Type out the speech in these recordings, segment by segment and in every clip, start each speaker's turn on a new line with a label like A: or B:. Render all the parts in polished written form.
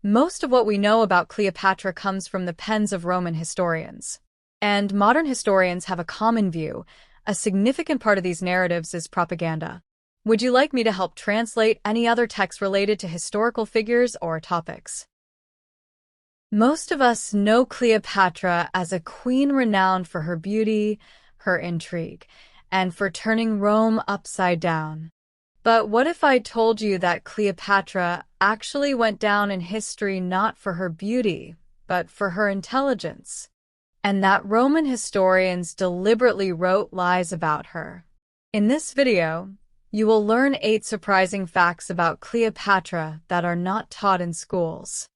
A: Most of what we know about Cleopatra comes from the pens of Roman historians. And modern historians have a common view. A significant part of these narratives is propaganda. Would you like me to help translate any other texts related to historical figures or topics? Most of us know Cleopatra as a queen renowned for her beauty, her intrigue, and for turning Rome upside down. But what if I told you that Cleopatra actually went down in history not for her beauty, but for her intelligence? And that Roman historians deliberately wrote lies about her. In this video, you will learn 8 surprising facts about Cleopatra that are not taught in schools.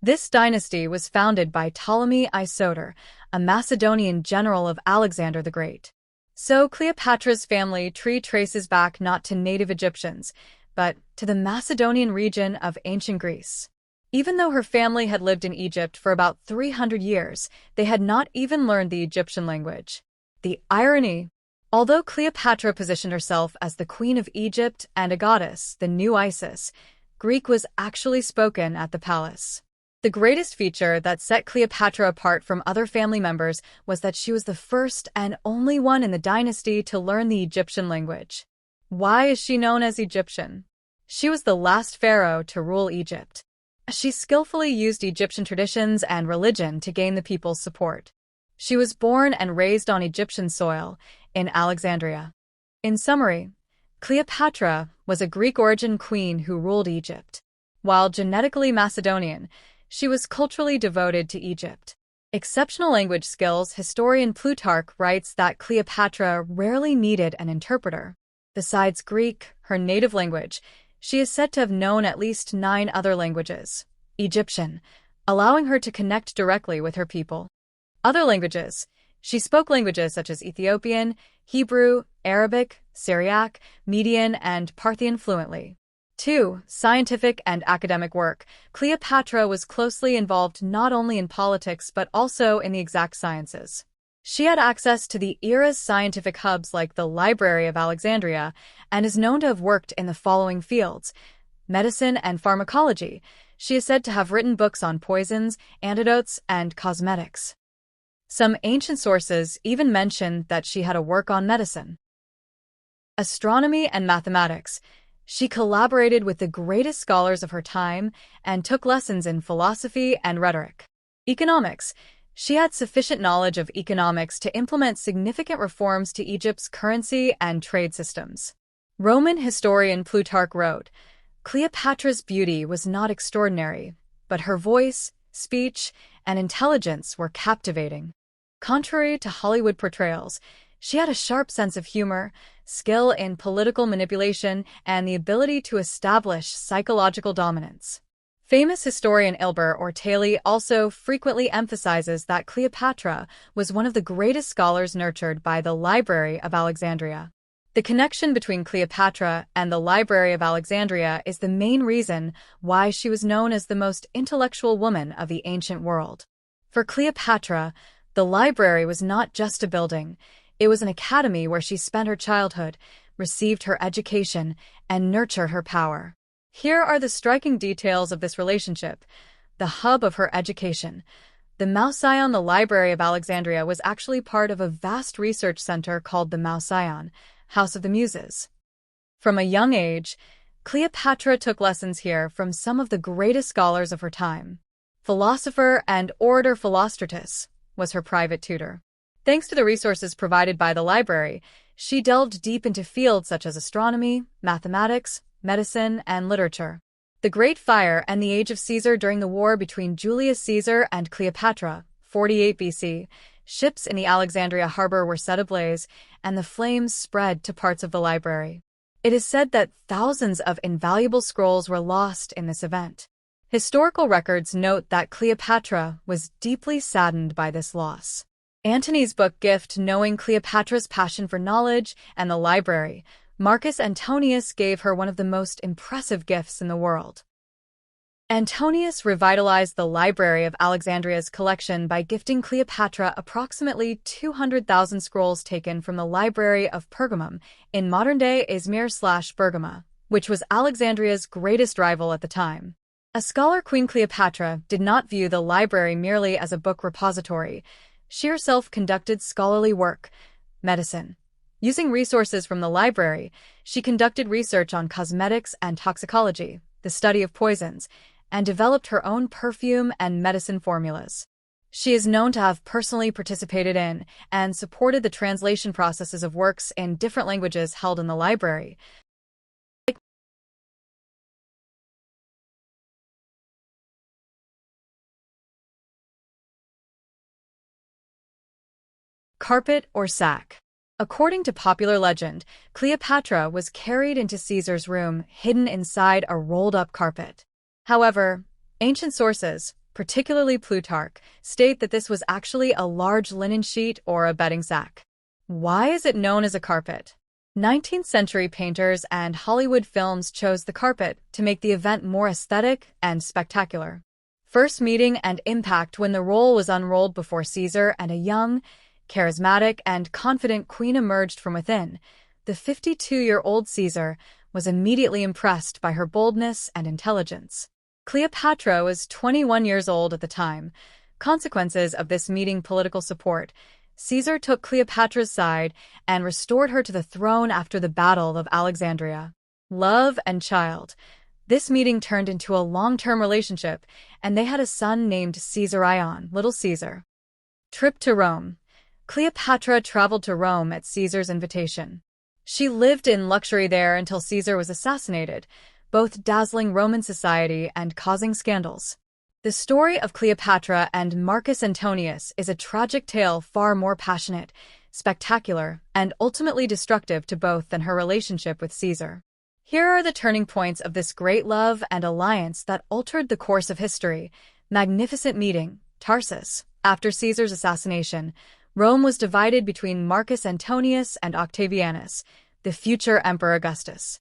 A: This dynasty was founded by Ptolemy Isoter, a Macedonian general of Alexander the Great. So Cleopatra's family tree traces back not to native Egyptians, but to the Macedonian region of ancient Greece. Even though her family had lived in Egypt for about 300 years, they had not even learned the Egyptian language. The irony: although Cleopatra positioned herself as the Queen of Egypt and a goddess, the new Isis, Greek was actually spoken at the palace. The greatest feature that set Cleopatra apart from other family members was that she was the first and only one in the dynasty to learn the Egyptian language. Why is she known as Egyptian? She was the last pharaoh to rule Egypt. She skillfully used Egyptian traditions and religion to gain the people's support. She was born and raised on Egyptian soil, in Alexandria. In summary, Cleopatra was a Greek-origin queen who ruled Egypt. While genetically Macedonian, she was culturally devoted to Egypt. Exceptional language skills: historian Plutarch writes that Cleopatra rarely needed an interpreter. Besides Greek, her native language, she is said to have known at least 9 other languages. Egyptian, allowing her to connect directly with her people. Other languages: she spoke languages such as Ethiopian, Hebrew, Arabic, Syriac, Median, and Parthian fluently. 2. Scientific and academic work. Cleopatra was closely involved not only in politics but also in the exact sciences. She had access to the era's scientific hubs like the Library of Alexandria and is known to have worked in the following fields: medicine and pharmacology. She is said to have written books on poisons, antidotes, and cosmetics. Some ancient sources even mention that she had a work on medicine. Astronomy and mathematics. She collaborated with the greatest scholars of her time and took lessons in philosophy and rhetoric. Economics. She had sufficient knowledge of economics to implement significant reforms to Egypt's currency and trade systems. Roman historian Plutarch wrote, "Cleopatra's beauty was not extraordinary, but her voice, speech, and intelligence were captivating." Contrary to Hollywood portrayals, she had a sharp sense of humor, skill in political manipulation, and the ability to establish psychological dominance. Famous historian Ilber Orteli also frequently emphasizes that Cleopatra was one of the greatest scholars nurtured by the Library of Alexandria. The connection between Cleopatra and the Library of Alexandria is the main reason why she was known as the most intellectual woman of the ancient world. For Cleopatra, the library was not just a building. It was an academy where she spent her childhood, received her education, and nurtured her power. Here are the striking details of this relationship. The hub of her education. The Mouseion, the Library of Alexandria, was actually part of a vast research center called the Mouseion, House of the Muses. From a young age, Cleopatra took lessons here from some of the greatest scholars of her time. Philosopher and orator Philostratus was her private tutor. Thanks to the resources provided by the library, she delved deep into fields such as astronomy, mathematics, medicine, and literature. The Great Fire and the Age of Caesar. During the war between Julius Caesar and Cleopatra, 48 BC, ships in the Alexandria harbor were set ablaze, and the flames spread to parts of the library. It is said that thousands of invaluable scrolls were lost in this event. Historical records note that Cleopatra was deeply saddened by this loss. Antony's book Gift, knowing Cleopatra's passion for knowledge and the library, Marcus Antonius gave her one of the most impressive gifts in the world. Antonius revitalized the Library of Alexandria's collection by gifting Cleopatra approximately 200,000 scrolls taken from the Library of Pergamum in modern-day Izmir/Bergama, which was Alexandria's greatest rival at the time. A scholar, Queen Cleopatra did not view the library merely as a book repository. She herself conducted scholarly work, medicine. Using resources from the library, she conducted research on cosmetics and toxicology, the study of poisons, and developed her own perfume and medicine formulas. She is known to have personally participated in and supported the translation processes of works in different languages held in the library. Carpet or sack. According to popular legend, Cleopatra was carried into Caesar's room hidden inside a rolled-up carpet. However, ancient sources, particularly Plutarch, state that this was actually a large linen sheet or a bedding sack. Why is it known as a carpet? 19th century painters and Hollywood films chose the carpet to make the event more aesthetic and spectacular. First meeting and impact when the roll was unrolled before Caesar and a young, charismatic, and confident queen emerged from within. The 52-year-old Caesar was immediately impressed by her boldness and intelligence. Cleopatra was 21 years old at the time. Consequences of this meeting: political support. Caesar took Cleopatra's side and restored her to the throne after the Battle of Alexandria. Love and child. This meeting turned into a long-term relationship, and they had a son named Caesarion, Little Caesar. Trip to Rome. Cleopatra traveled to Rome at Caesar's invitation. She lived in luxury there until Caesar was assassinated, both dazzling Roman society and causing scandals. The story of Cleopatra and Marcus Antonius is a tragic tale far more passionate, spectacular, and ultimately destructive to both than her relationship with Caesar. Here are the turning points of this great love and alliance that altered the course of history. Magnificent meeting, Tarsus. After Caesar's assassination, Rome was divided between Marcus Antonius and Octavianus, the future Emperor Augustus.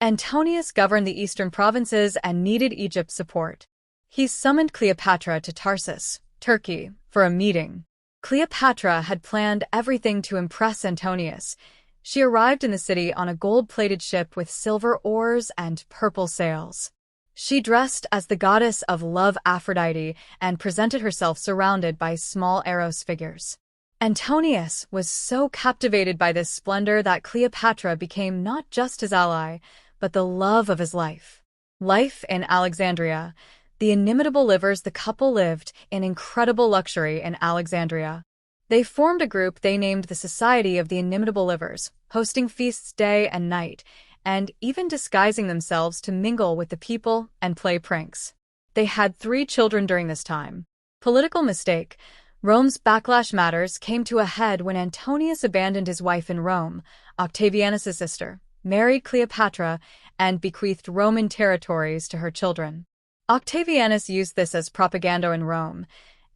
A: Antonius governed the eastern provinces and needed Egypt's support. He summoned Cleopatra to Tarsus, Turkey, for a meeting. Cleopatra had planned everything to impress Antonius. She arrived in the city on a gold-plated ship with silver oars and purple sails. She dressed as the goddess of love Aphrodite and presented herself surrounded by small Eros figures. Antonius was so captivated by this splendor that Cleopatra became not just his ally, but the love of his life. Life in Alexandria. The inimitable livers. The couple lived in incredible luxury in Alexandria. They formed a group they named the Society of the Inimitable Livers, hosting feasts day and night, and even disguising themselves to mingle with the people and play pranks. They had 3 children during this time. Political mistake. Rome's backlash matters came to a head when Antonius abandoned his wife in Rome, Octavianus' sister, married Cleopatra, and bequeathed Roman territories to her children. Octavianus used this as propaganda in Rome.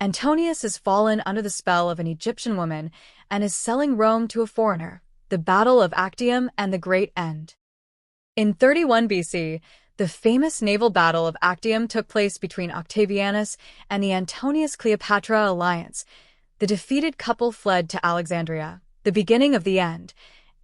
A: Antonius has fallen under the spell of an Egyptian woman and is selling Rome to a foreigner. The Battle of Actium and the Great End. In 31 BC, the famous naval battle of Actium took place between Octavianus and the Antonius-Cleopatra alliance. The defeated couple fled to Alexandria. The beginning of the end.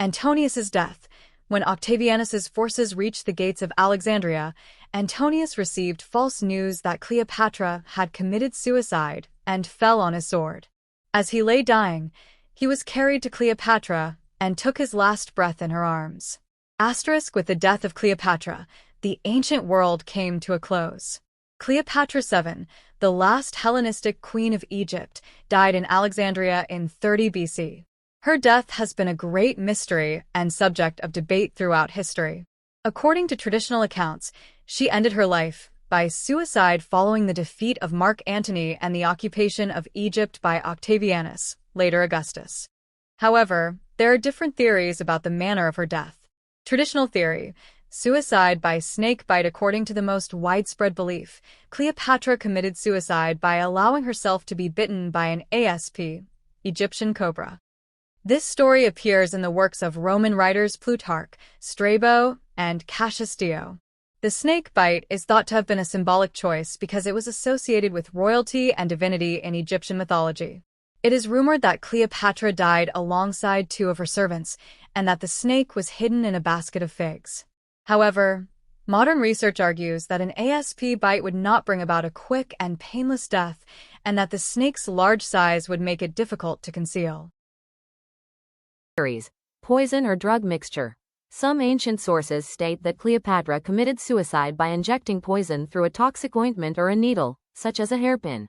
A: Antonius's death. When Octavianus's forces reached the gates of Alexandria, Antonius received false news that Cleopatra had committed suicide and fell on his sword. As he lay dying, he was carried to Cleopatra and took his last breath in her arms. With the death of Cleopatra, the ancient world came to a close. Cleopatra VII, the last Hellenistic queen of Egypt, died in Alexandria in 30 BC. Her death has been a great mystery and subject of debate throughout history. According to traditional accounts, she ended her life by suicide following the defeat of Mark Antony and the occupation of Egypt by Octavianus, later Augustus. However, there are different theories about the manner of her death. Traditional theory: suicide by snake bite. According to the most widespread belief, Cleopatra committed suicide by allowing herself to be bitten by an asp, Egyptian cobra. This story appears in the works of Roman writers Plutarch, Strabo, and Cassius Dio. The snake bite is thought to have been a symbolic choice because it was associated with royalty and divinity in Egyptian mythology. It is rumored that Cleopatra died alongside 2 of her servants, and that the snake was hidden in a basket of figs. However, Modern research argues that an ASP bite would not bring about a quick and painless death, and that the snake's large size would make it difficult to conceal.
B: Poison or drug mixture. Some ancient sources state that Cleopatra committed suicide by injecting poison through a toxic ointment or a needle, such as a hairpin.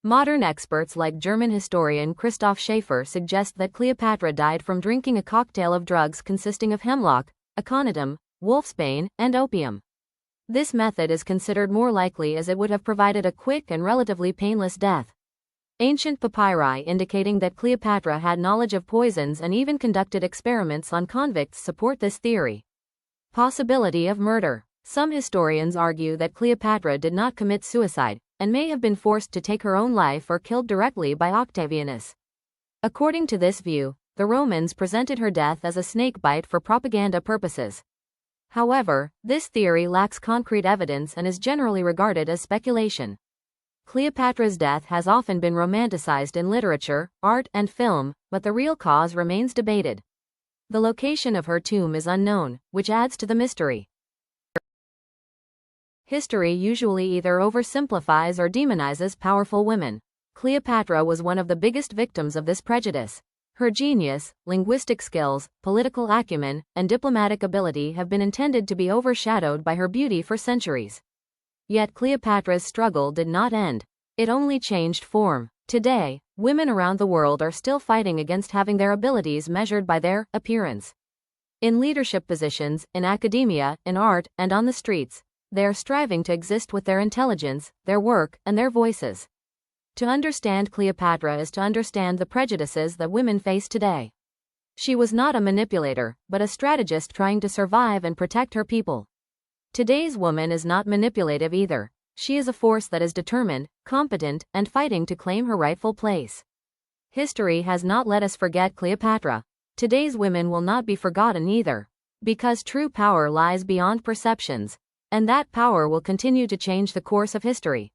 B: Modern experts like German historian Christoph Schaefer suggest that Cleopatra died from drinking a cocktail of drugs consisting of hemlock, aconitum, wolfsbane, and opium. This method is considered more likely as it would have provided a quick and relatively painless death. Ancient papyri indicating that Cleopatra had knowledge of poisons and even conducted experiments on convicts support this theory. Possibility of murder. Some historians argue that Cleopatra did not commit suicide, and may have been forced to take her own life or killed directly by Octavianus. According to this view, the Romans presented her death as a snake bite for propaganda purposes. However, this theory lacks concrete evidence and is generally regarded as speculation. Cleopatra's death has often been romanticized in literature, art, and film, but the real cause remains debated. The location of her tomb is unknown, which adds to the mystery. History usually either oversimplifies or demonizes powerful women. Cleopatra was one of the biggest victims of this prejudice. Her genius, linguistic skills, political acumen, and diplomatic ability have been intended to be overshadowed by her beauty for centuries. Yet Cleopatra's struggle did not end. It only changed form. Today, women around the world are still fighting against having their abilities measured by their appearance. In leadership positions, in academia, in art, and on the streets, they are striving to exist with their intelligence, their work, and their voices. To understand Cleopatra is to understand the prejudices that women face today. She was not a manipulator, but a strategist trying to survive and protect her people. Today's woman is not manipulative either. She is a force that is determined, competent, and fighting to claim her rightful place. History has not let us forget Cleopatra. Today's women will not be forgotten either. Because true power lies beyond perceptions, and that power will continue to change the course of history.